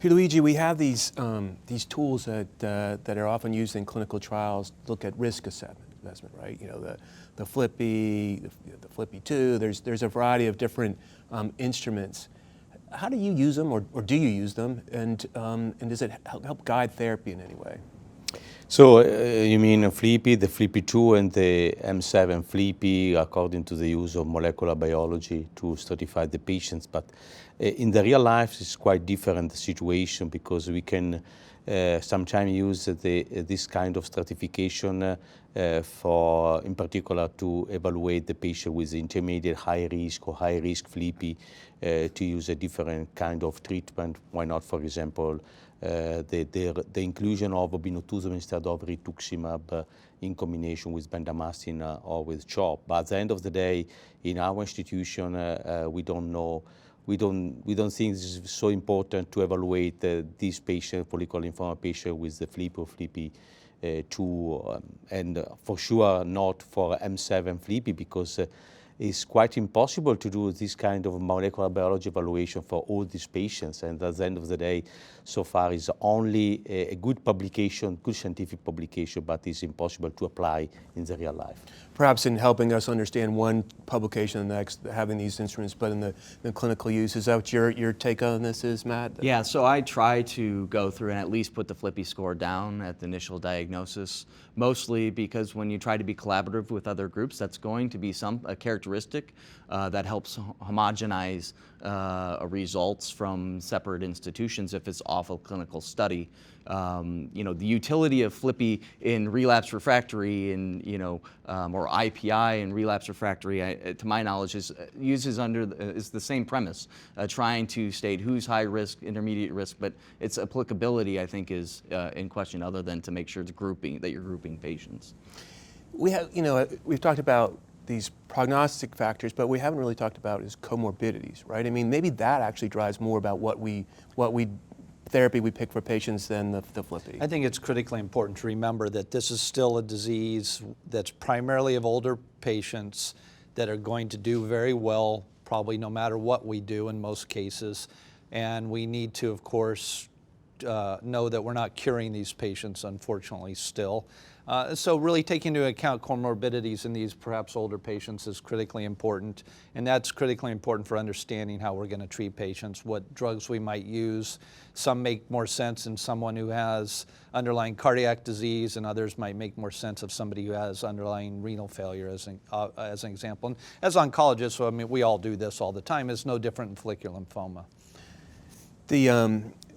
Luigi, we have these tools that are often used in clinical trials to look at risk assessment, right? You know, the Flippy, the Flippy 2. There's a variety of different instruments. How do you use them, or do you use them, and does it help guide therapy in any way? So you mean Flippy, the Flippy 2 and the M7 Flippy, according to the use of molecular biology to stratify the patients. But in the real life, it's quite different situation, because we can sometimes use this kind of stratification for, in particular, to evaluate the patient with intermediate high risk or high risk Flippy, to use a different kind of treatment. Why not, for example, the inclusion of obinutuzumab instead of rituximab in combination with bendamustine or with CHOP. But at the end of the day, in our institution, we don't know. We don't think this is so important to evaluate this patient, follicular lymphoma patient, with the Flippy or Flippy 2, and for sure not for M7 Flippy, because it's quite impossible to do this kind of molecular biology evaluation for all these patients. And at the end of the day, so far is only a good publication, good scientific publication, but it's impossible to apply in the real life. Perhaps in helping us understand one publication and the next, having these instruments, but in the clinical use, is that what your take on this is, Matt? Yeah, so I try to go through and at least put the Flippy score down at the initial diagnosis, mostly because when you try to be collaborative with other groups, that's going to be a characteristic that helps homogenize results from separate institutions if it's off a clinical study. You know, the utility of Flippy in relapse refractory or IPI in relapse refractory, to my knowledge, is the same premise, trying to state who's high risk, intermediate risk, but its applicability, I think, is in question, other than to make sure that you're grouping patients. We've talked about these prognostic factors, but we haven't really talked about is comorbidities, right? I mean, maybe that actually drives more about what therapy we pick for patients than the Flippy. I think it's critically important to remember that this is still a disease that's primarily of older patients that are going to do very well, probably no matter what we do in most cases. And we need to, of course, know that we're not curing these patients, unfortunately, still. So really taking into account comorbidities in these perhaps older patients is critically important, and that's critically important for understanding how we're going to treat patients, what drugs we might use. Some make more sense in someone who has underlying cardiac disease, and others might make more sense of somebody who has underlying renal failure, as an example. And as oncologists, so, I mean, we all do this all the time. It's no different in follicular lymphoma.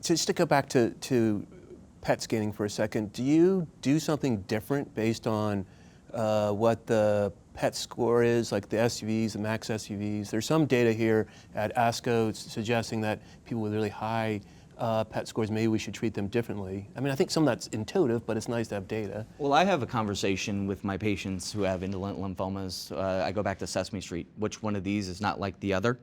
Just to go back to PET scanning for a second, do you do something different based on what the PET score is, like the SUVs, the max SUVs? There's some data here at ASCO suggesting that people with really high PET scores, maybe we should treat them differently. I mean, I think some of that's intuitive, but it's nice to have data. Well, I have a conversation with my patients who have indolent lymphomas. I go back to Sesame Street. Which one of these is not like the other?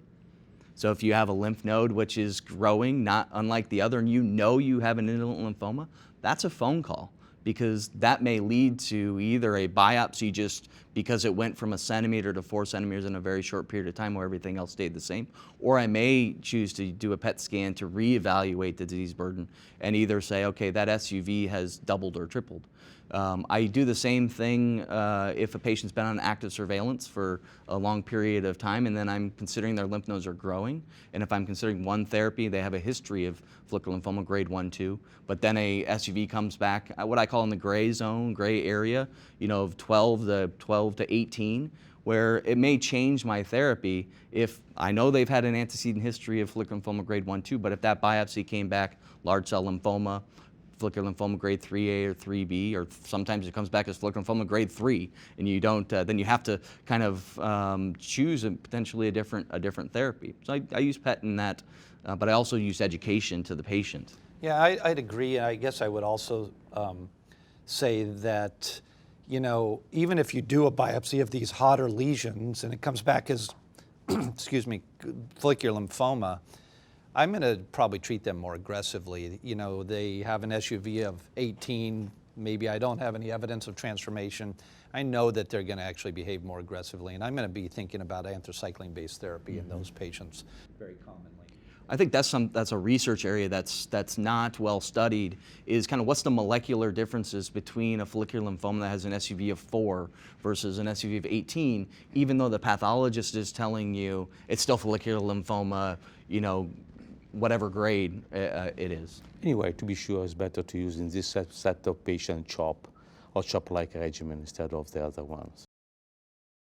So if you have a lymph node which is growing, not unlike the other, and you know you have an indolent lymphoma, that's a phone call, because that may lead to either a biopsy just because it went from 1 centimeter to 4 centimeters in a very short period of time where everything else stayed the same, or I may choose to do a PET scan to reevaluate the disease burden and either say, okay, that SUV has doubled or tripled. I do the same thing if a patient's been on active surveillance for a long period of time, and then I'm considering their lymph nodes are growing. And if I'm considering one therapy, they have a history of follicular lymphoma grade 1, 2, but then a SUV comes back, what I call in the gray zone, gray area, of 12 to 18, where it may change my therapy if I know they've had an antecedent history of follicular lymphoma grade 1, 2, but if that biopsy came back large cell lymphoma, follicular lymphoma grade 3A or 3B, or sometimes it comes back as follicular lymphoma grade 3, and you don't, then you have to kind of choose potentially a different therapy. So I use PET in that, but I also use education to the patient. Yeah, I'd agree. I guess I would also say that, even if you do a biopsy of these hotter lesions and it comes back as, excuse me, follicular lymphoma, I'm going to probably treat them more aggressively. They have an SUV of 18. Maybe I don't have any evidence of transformation. I know that they're going to actually behave more aggressively, and I'm going to be thinking about anthracycline-based therapy in those patients very commonly. I think that's a research area that's not well studied, is kind of what's the molecular differences between a follicular lymphoma that has an SUV of 4 versus an SUV of 18, even though the pathologist is telling you it's still follicular lymphoma, you know, whatever grade it is. Anyway, to be sure, it's better to use in this set of patients CHOP or CHOP-like regimen instead of the other ones.